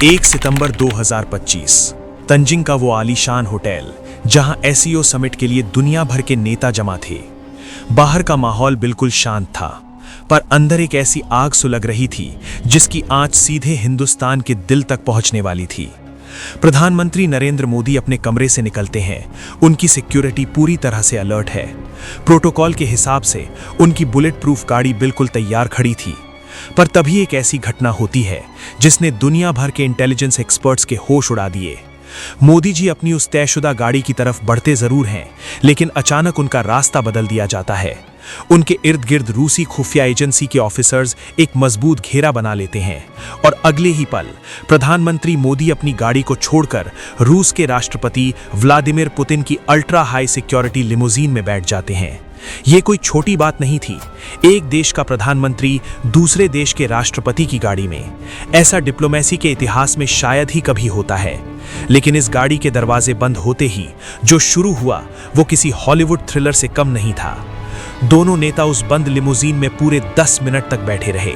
1 सितंबर 2025 तंजिंग का वो आलीशान होटल जहां एससीओ समिट के लिए दुनिया भर के नेता जमा थे। बाहर का माहौल बिल्कुल शांत था, पर अंदर एक ऐसी आग सुलग रही थी जिसकी आंच सीधे हिंदुस्तान के दिल तक पहुंचने वाली थी। प्रधानमंत्री नरेंद्र मोदी अपने कमरे से निकलते हैं। उनकी सिक्योरिटी पूरी तरह से अलर्ट है। प्रोटोकॉल के हिसाब से उनकी बुलेट प्रूफ गाड़ी बिल्कुल तैयार खड़ी थी। पर तभी एक ऐसी घटना होती है जिसने दुनिया भर के इंटेलिजेंस एक्सपर्ट्स के होश उड़ा दिए। मोदी जी अपनी उस तयशुदा गाड़ी की तरफ बढ़ते जरूर हैं, लेकिन अचानक उनका रास्ता बदल दिया जाता है। उनके इर्द गिर्द रूसी खुफिया एजेंसी के ऑफिसर्स एक मजबूत घेरा बना लेते हैं और अगले ही पल प्रधानमंत्री मोदी अपनी गाड़ी को छोड़कर रूस के राष्ट्रपति व्लादिमीर पुतिन की अल्ट्रा हाई सिक्योरिटी लिमोजीन में बैठ जाते हैं। ये कोई छोटी बात नहीं थी। एक देश का प्रधानमंत्री दूसरे देश के राष्ट्रपति की गाड़ी में, ऐसा डिप्लोमेसी के इतिहास में शायद ही कभी होता है। लेकिन इस गाड़ी के दरवाजे बंद होते ही जो शुरू हुआ वो किसी हॉलीवुड थ्रिलर से कम नहीं था। दोनों नेता उस बंद लिमोजीन में पूरे 10 मिनट तक बैठे रहे।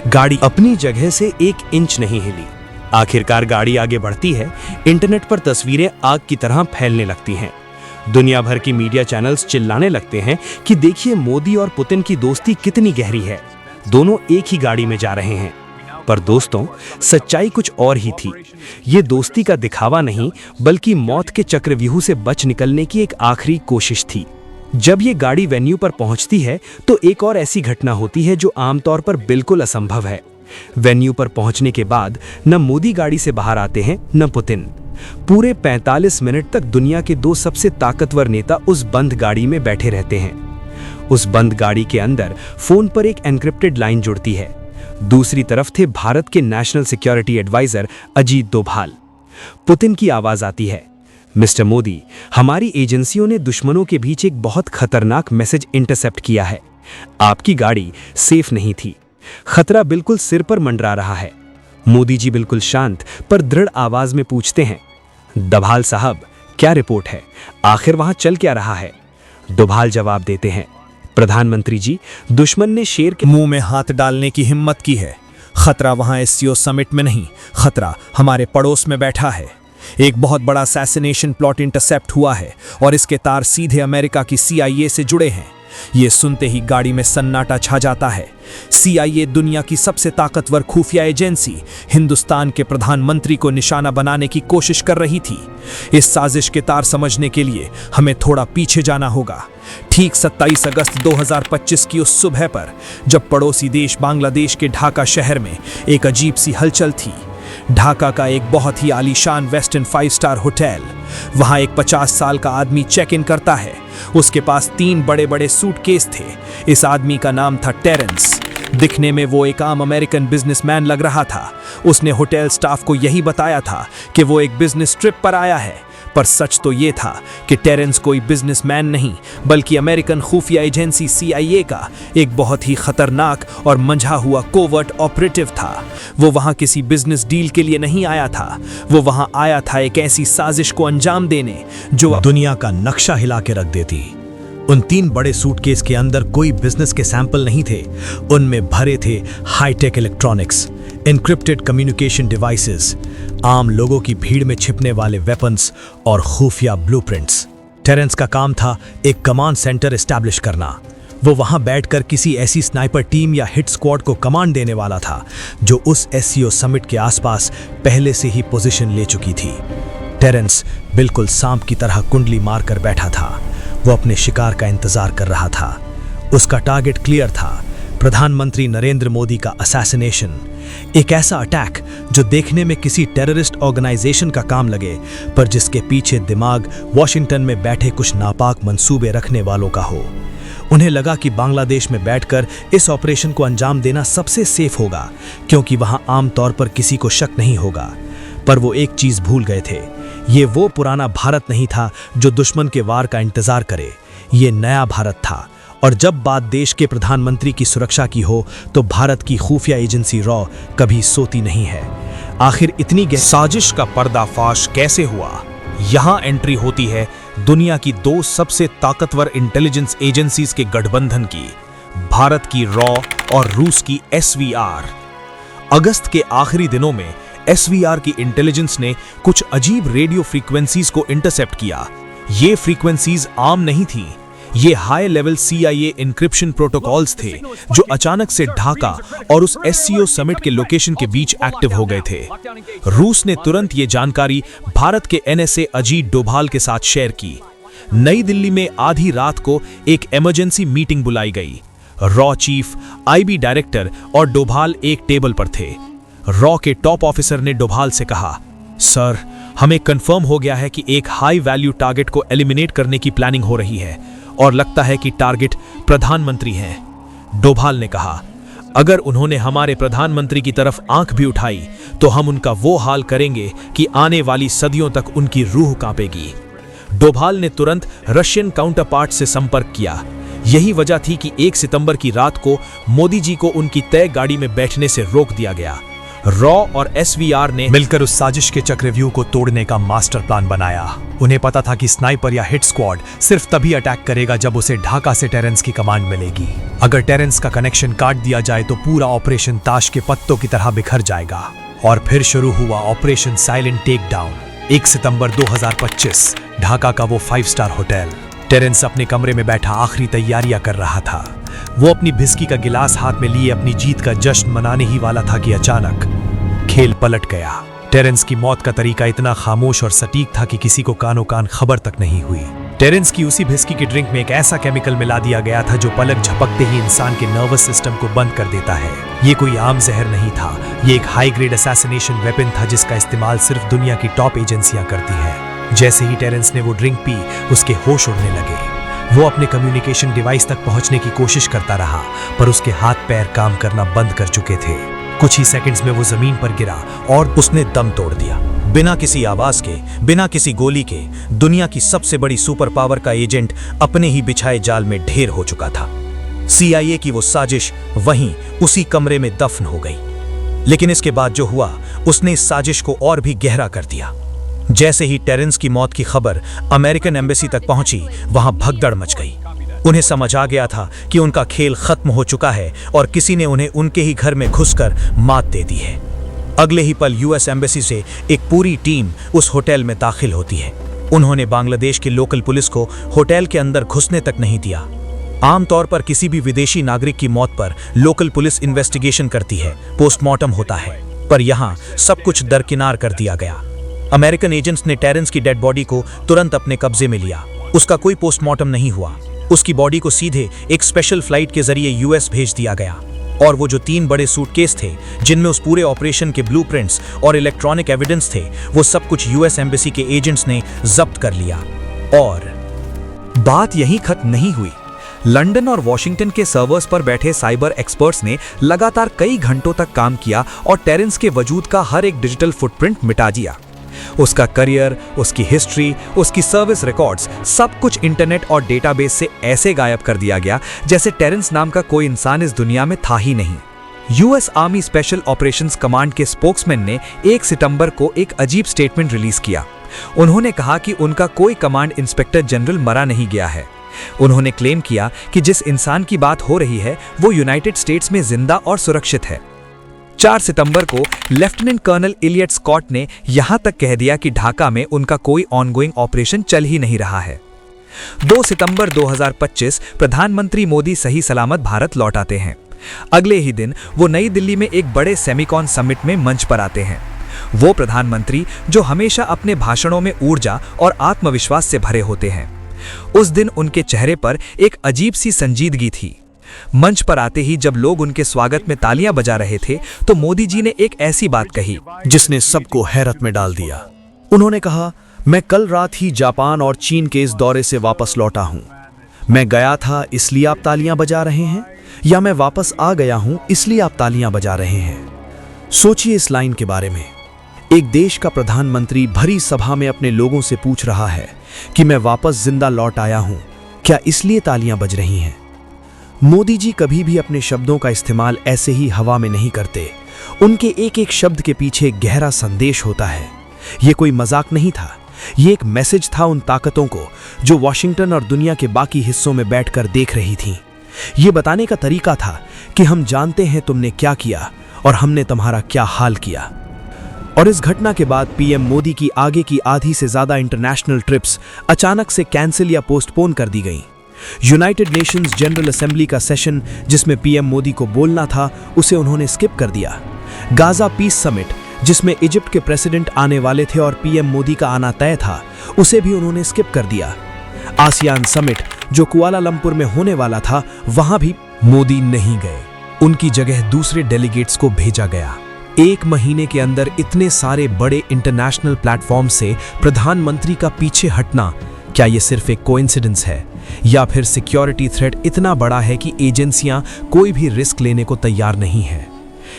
गाड़ी अपनी जगह से 1 इंच नहीं हिली। आखिरकार गाड़ी आगे बढ़ती है। इंटरनेट पर तस्वीरें आग की तरह फैलने लगती हैं। दुनिया भर की मीडिया चैनल्स चिल्लाने लगते हैं कि देखिए मोदी और पुतिन की दोस्ती कितनी गहरी है। दोनों एक ही गाड़ी में जा रहे हैं। पर दोस्तों, सच्चाई कुछ और ही थी। ये दोस्ती का दिखावा नहीं, बल्कि मौत के चक्रव्यूह से बच निकलने की एक आखिरी कोशिश थी। जब ये गाड़ी वेन्यू पर पहुंचती है तो एक और ऐसी घटना होती है जो आमतौर पर बिल्कुल असंभव है। वेन्यू पर पहुंचने के बाद न मोदी गाड़ी से बाहर आते हैं न पुतिन। पूरे 45 मिनट तक दुनिया के 2 सबसे ताकतवर नेता उस बंद गाड़ी में बैठे रहते हैं। उस बंद गाड़ी के अंदर फोन पर एक एन्क्रिप्टेड लाइन जुड़ती है। दूसरी तरफ थे भारत के national security adviser Ajit Doval. Putin की आवाज आती है, मिस्टर मोदी, हमारी एजेंसियों ने दुश्मनों के बीच एक बहुत खतरनाक मैसेज इंटरसेप्ट किया है। आपकी गाड़ी सेफ नहीं थी। खतरा बिल्कुल सिर पर मंडरा रहा है। मोदी जी बिल्कुल शांत पर दृढ़ आवाज में पूछते हैं, डोभाल साहब, क्या रिपोर्ट है? आखिर वहां चल क्या रहा है? डोभाल जवाब देते हैं, प्रधानमंत्री जी, दुश्मन ने शेर के मुंह में हाथ डालने की हिम्मत की है। खतरा वहां एससीओ समिट में नहीं, खतरा हमारे पड़ोस में बैठा है। एक बहुत बड़ा असैसिनेशन प्लॉट इंटरसेप्ट हुआ है और इसके तार सीधे अमेरिका की CIA से जुड़े हैं। ये सुनते ही गाड़ी में सन्नाटा छा जाता है। CIA, दुनिया की सबसे ताकतवर खुफिया एजेंसी, हिंदुस्तान के प्रधानमंत्री को निशाना बनाने की कोशिश कर रही थी। इस साजिश के तार समझने के लिए हमें थोड़ा पीछे जाना होगा। ठीक 27 अगस्त 2025 की उस सुबह पर, जब पड़ोसी देश बांग्लादेश के ढाका शहर में एक अजीब सी हलचल थी। ढाका का एक बहुत ही आलीशान वेस्टर्न 5 स्टार होटल। वहां एक 50 साल का आदमी चेक इन करता है। उसके पास 3 बड़े बड़े सूटकेस थे। इस आदमी का नाम था टेरेंस। दिखने में वो एक आम अमेरिकन बिजनेसमैन लग रहा था। उसने होटल स्टाफ को यही बताया था कि वो एक बिजनेस ट्रिप पर आया है, पर सच तो ये था कि टेरेंस कोई बिजनेसमैन नहीं, बल्कि अमेरिकन खुफिया एजेंसी CIA का एक बहुत ही खतरनाक और मंझा हुआ कोवर्ट ऑपरेटिव था। वो वहां किसी बिजनेस डील के लिए नहीं आया था। वो वहां आया था एक ऐसी साजिश को अंजाम देने जो दुनिया का नक्शा हिला के रख देती। उन 3 बड़े सूटकेस के अंदर कोई बिजनेस के सैंपल नहीं थे। उनमें भरे थे hi tech electronics, encrypted communication devices, आम लोगों की भीड़ में छिपने वाले वेपन्स और खुफिया ब्लूप्रिंट्स। टेरेंस का काम था एक कमांड सेंटर एस्टैब्लिश करना। वो वहां बैठकर किसी ऐसी स्नाइपर टीम या हिट स्क्वाड को कमांड देने वाला था जो उस एससीओ समिट के आसपास पहले से ही पोजीशन ले चुकी थी। टेरेंस बिल्कुल सांप की तरह कुंडली मारकर बैठा था। वो अपने शिकार का इंतजार कर रहा था। उसका टारगेट क्लियर था, प्रधानमंत्री नरेंद्र मोदी का असैसिनेशन। एक ऐसा अटैक जो देखने में किसी टेररिस्ट ऑर्गेनाइजेशन का काम लगे, पर जिसके पीछे दिमाग वॉशिंगटन में बैठे कुछ नापाक मंसूबे रखने वालों का हो। उन्हें लगा कि बांग्लादेश में बैठकर इस ऑपरेशन को अंजाम देना सबसे सेफ होगा, क्योंकि वहां आमतौर पर किसी को शक नहीं होगा। पर वो एक चीज भूल गए थे। ये वो पुराना भारत नहीं था जो दुश्मन के वार का इंतजार करे। ये नया भारत था। और जब बात देश के प्रधानमंत्री की सुरक्षा की हो तो भारत की खुफिया एजेंसी रॉ कभी सोती नहीं है। आखिर इतनी साजिश का पर्दाफाश कैसे हुआ? यहाँ एंट्री होती है दुनिया की 2 सबसे ताकतवर इंटेलिजेंस एजेंसीज के गठबंधन की, भारत की रॉ और रूस की SVR। अगस्त के आखिरी दिनों में एसवीआर की इंटेलिजेंस ने कुछ अजीब रेडियो फ्रीक्वेंसीज को इंटरसेप्ट किया। ये फ्रीक्वेंसीज आम नहीं थीं। ये high level CIA encryption protocols थे जो अचानक से ढाका और उस SCO समिट के लोकेशन के बीच एक्टिव हो गए थे। रूस ने तुरंत ये जानकारी भारत के NSA अजीत डोभाल के साथ शेयर की। नई दिल्ली में आधी रात को एक इमरजेंसी मीटिंग बुलाई गई। रॉ चीफ, IB डायरेक्टर और डोभाल एक टेबल पर थे। रॉ के टॉप ऑफिसर ने डोभाल से कहा, सर, हमें कंफर्म हो गया है कि एक हाई वैल्यू टारगेट को एलिमिनेट करने की प्लानिंग हो रही है और लगता है कि टारगेट प्रधानमंत्री हैं। डोभाल ने कहा, अगर उन्होंने हमारे प्रधानमंत्री की तरफ आंख भी उठाई तो हम उनका वो हाल करेंगे कि आने वाली सदियों तक उनकी रूह कांपेगी। डोभाल ने तुरंत रशियन काउंटरपार्ट से संपर्क किया। यही वजह थी कि 1 सितंबर की रात को मोदी जी को उनकी तय गाड़ी में बैठने से रोक दिया गया। रॉ और SVR ने मिलकर उस साजिश के चक्रव्यूह को तोड़ने का मास्टर प्लान बनाया। उन्हें पता था कि स्नाइपर या हिट स्क्वाड सिर्फ तभी अटैक करेगा जब उसे ढाका से टेरेंस की कमांड मिलेगी। अगर टेरेंस का कनेक्शन काट दिया जाए तो पूरा ऑपरेशन ताश के पत्तों की तरह बिखर जाएगा। और फिर शुरू हुआ ऑपरेशन साइलेंट टेक डाउन। 1 सितंबर 2025, ढाका का वो 5 स्टार होटल। टेरेंस अपने कमरे में बैठा आखिरी तैयारियां कर रहा था। वो अपनी बिस्की का गिलास हाथ में लिए अपनी जीत का जश्न मनाने ही वाला था कि अचानक खेल पलट गया। टेरेंस की मौत का तरीका इतना खामोश और सटीक था कि किसी को कानो कान खबर तक नहीं हुई। टेरेंस की उसी बिस्की की ड्रिंक में एक ऐसा केमिकल मिला दिया गया था जो पलक झपकते ही इंसान के नर्वस सिस्टम को बंद कर देता है। ये कोई आम जहर नहीं था, ये एक हाई ग्रेड असैसिनेशन वेपन था जिसका इस्तेमाल सिर्फ दुनिया की टॉप एजेंसियां करती है। जैसे ही टेरेंस ने वो ड्रिंक पी, उसके होश उड़ने लगे। वो अपने कम्युनिकेशन डिवाइस तक पहुंचने की कोशिश करता रहा, पर उसके हाथ पैर काम करना बंद कर चुके थे। कुछ ही सेकंड्स में वो जमीन पर गिरा और उसने दम तोड़ दिया। बिना किसी आवाज के, बिना किसी गोली के, दुनिया की सबसे बड़ी सुपर पावर का एजेंट अपने ही बिछाए जाल में ढेर हो चुका था। CIA की वो साजिश वहीं उसी कमरे में दफन हो गई। लेकिन इसके बाद जो हुआ, उसने इस साजिश को और भी गहरा कर दिया। जैसे ही टेरेंस की मौत की खबर अमेरिकन एम्बेसी तक पहुंची, वहां भगदड़ मच गई। उन्हें समझ आ गया था कि उनका खेल खत्म हो चुका है और किसी ने उन्हें उनके ही घर में घुसकर मात दे दी है। अगले ही पल US एम्बेसी से एक पूरी टीम उस होटल में दाखिल होती है। उन्होंने बांग्लादेश की लोकल पुलिस को होटल के अंदर घुसने तक नहीं दिया। आमतौर पर किसी भी विदेशी नागरिक की मौत पर लोकल पुलिस इन्वेस्टिगेशन करती है, पोस्टमार्टम होता है, पर यहां सब कुछ दरकिनार कर दिया गया। अमेरिकन एजेंट्स ने टेरेंस की डेड बॉडी को तुरंत अपने कब्जे में लिया। उसका कोई पोस्टमार्टम नहीं हुआ। उसकी बॉडी को सीधे एक स्पेशल फ्लाइट के जरिए US भेज दिया गया। और वो जो 3 बड़े सूटकेस थे जिनमें उस पूरे ऑपरेशन के ब्लूप्रिंट्स और इलेक्ट्रॉनिक एविडेंस थे, वो सब कुछ US एम्बेसी के एजेंट्स ने जब्त कर लिया। और बात यहीं खत्म नहीं हुई। लंदन और वॉशिंगटन के सर्वर्स पर बैठे साइबर एक्सपर्ट्स ने लगातार कई घंटों तक काम किया और टेरेंस के वजूद का हर एक डिजिटल फुटप्रिंट मिटा दिया। उसका करियर, उसकी हिस्ट्री, उसकी सर्विस रिकॉर्ड्स, सब कुछ इंटरनेट और डेटाबेस से ऐसे गायब कर दिया गया जैसे टेरेंस नाम का कोई इंसान इस दुनिया में था ही नहीं। US army special operations command के स्पोक्समैन ने 1 सितंबर को एक अजीब स्टेटमेंट रिलीज किया। उन्होंने कहा कि उनका कोई कमांड इंस्पेक्टर जनरल मरा नहीं गया है। उन्होंने क्लेम किया कि जिस इंसान की बात हो रही है वो यूनाइटेड स्टेट्स में जिंदा और सुरक्षित है। 4 सितंबर को लेफ्टिनेंट कर्नल इलियट स्कॉट ने यहां तक कह दिया कि ढाका में उनका कोई ऑनगोइंग ऑपरेशन चल ही नहीं रहा है। 2 सितंबर 2025 प्रधानमंत्री मोदी सही सलामत भारत लौट आते हैं। अगले ही दिन वो नई दिल्ली में एक बड़े सेमिकॉन समिट में मंच पर आते हैं। वो प्रधानमंत्री जो हमेशा अपने भाषणों में ऊर्जा और आत्मविश्वास से भरे होते हैं। उस दिन उनके चेहरे पर एक अजीब सी संजीदगी थी। मंच पर आते ही जब लोग उनके स्वागत में तालियां बजा रहे थे तो मोदी जी ने एक ऐसी बात कही जिसने सबको हैरत में डाल दिया। उन्होंने कहा, मैं कल रात ही जापान और चीन के इस दौरे से वापस लौटा हूं। मैं गया था इसलिए आप तालियां बजा रहे हैं, या मैं वापस आ गया हूं इसलिए आप तालियां बजा रहे हैं? सोचिए इस लाइन के बारे में। एक देश का प्रधानमंत्री भरी सभा में अपने लोगों से पूछ रहा है कि मैं वापस जिंदा लौट आया हूं, क्या इसलिए तालियां बज रही हैं? मोदी जी कभी भी अपने शब्दों का इस्तेमाल ऐसे ही हवा में नहीं करते। उनके एक एक शब्द के पीछे गहरा संदेश होता है। ये कोई मजाक नहीं था, ये एक मैसेज था उन ताकतों को जो वॉशिंगटन और दुनिया के बाकी हिस्सों में बैठकर देख रही थीं। ये बताने का तरीका था कि हम जानते हैं तुमने क्या किया और हमने तुम्हारा क्या हाल किया। और इस घटना के बाद पीएम मोदी की आगे की आधी से ज्यादा इंटरनेशनल ट्रिप्स अचानक से कैंसिल या पोस्टपोन कर दी गईं। यूनाइटेड नेशंस जनरल असेंबली का सेशन जिसमें पीएम मोदी को बोलना था, उसे उन्होंने स्किप कर दिया। गाजा पीस समिट जिसमें इजिप्ट के प्रेसिडेंट आने वाले थे और पीएम मोदी का आना तय था, उसे भी उन्होंने स्किप कर दिया। आसियान समिट जो कुआलालंपुर में होने वाला था, वहां भी मोदी नहीं गए। उनकी जगह दूसरे डेलीगेट्स को भेजा गया। 1 महीने के अंदर इतने सारे बड़े इंटरनेशनल प्लेटफॉर्म से प्रधानमंत्री का पीछे हटना, क्या ये सिर्फ एक कोइंसिडेंस है या फिर सिक्योरिटी थ्रेट इतना बड़ा है कि एजेंसियां कोई भी रिस्क लेने को तैयार नहीं है?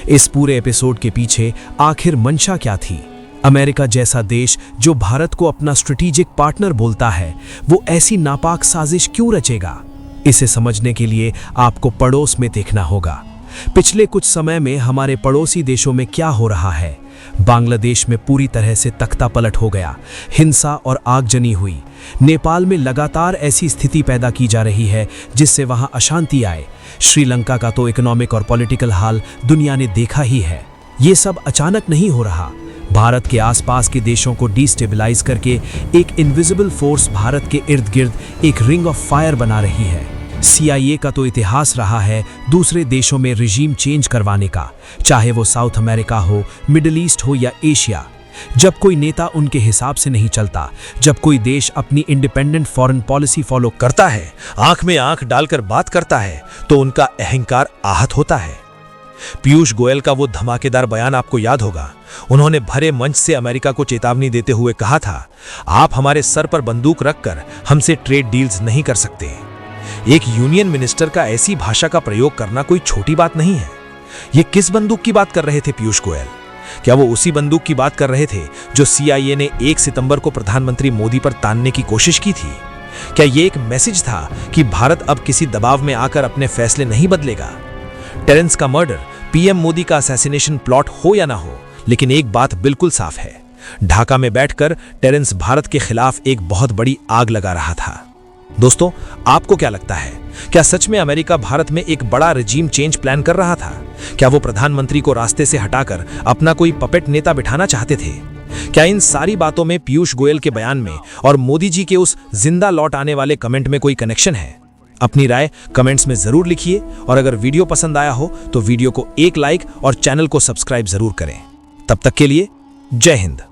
इस पूरे एपिसोड के पीछे आखिर मंशा क्या थी? अमेरिका जैसा देश जो भारत को अपना स्ट्रेटेजिक पार्टनर बोलता है, वो ऐसी नापाक साजिश क्यों रचेगा? इसे समझने के लिए आपको पड़ोस में देखना होगा। पिछले कुछ समय में हमारे पड़ोसी देशों में क्या हो रहा है। बांग्लादेश में पूरी तरह से तख्ता पलट हो गया, हिंसा और आगजनी हुई। नेपाल में लगातार ऐसी स्थिति पैदा की जा रही है जिससे वहां अशांति आए। श्रीलंका का तो इकोनॉमिक और पॉलिटिकल हाल दुनिया ने देखा ही है। ये सब अचानक नहीं हो रहा। भारत के आसपास के देशों को डिस्टेबलाइज करके एक इनविजिबल फोर्स भारत के इर्द गिर्द एक रिंग ऑफ फायर बना रही है। CIA का तो इतिहास रहा है दूसरे देशों में रिजीम चेंज करवाने का, चाहे वो साउथ अमेरिका हो, मिडिल ईस्ट हो या एशिया। जब कोई नेता उनके हिसाब से नहीं चलता, जब कोई देश अपनी इंडिपेंडेंट फॉरेन पॉलिसी फॉलो करता है, आंख में आंख डालकर बात करता है, तो उनका अहंकार आहत होता है। पीयूष गोयल का वो धमाकेदार बयान आपको याद होगा। उन्होंने भरे मंच से अमेरिका को चेतावनी देते हुए कहा था, आप हमारे सर पर बंदूक रखकर हमसे ट्रेड डील्स नहीं कर सकते। एक यूनियन मिनिस्टर का ऐसी भाषा का प्रयोग करना कोई छोटी बात नहीं है। ये किस बंदूक की बात कर रहे थे पीयूष गोयल? क्या वो उसी बंदूक की बात कर रहे थे जो CIA ने 1 सितंबर को प्रधानमंत्री मोदी पर तानने की कोशिश की थी? क्या ये एक मैसेज था कि भारत अब किसी दबाव में आकर अपने फैसले नहीं बदलेगा? टेरेंस का मर्डर पीएम मोदी का असैसिनेशन प्लॉट हो या ना हो, लेकिन एक बात बिल्कुल साफ है, ढाका में बैठकर टेरेंस भारत के खिलाफ एक बहुत बड़ी आग लगा रहा था। दोस्तों, आपको क्या लगता है? क्या सच में अमेरिका भारत में एक बड़ा रिजीम चेंज प्लान कर रहा था? क्या वो प्रधानमंत्री को रास्ते से हटाकर अपना कोई पपेट नेता बिठाना चाहते थे? क्या इन सारी बातों में पीयूष गोयल के बयान में और मोदी जी के उस जिंदा लौट आने वाले कमेंट में कोई कनेक्शन है? अपनी राय कमेंट्स में जरूर लिखिए और अगर वीडियो पसंद आया हो तो वीडियो को एक लाइक और चैनल को सब्सक्राइब जरूर करें। तब तक के लिए जय हिंद।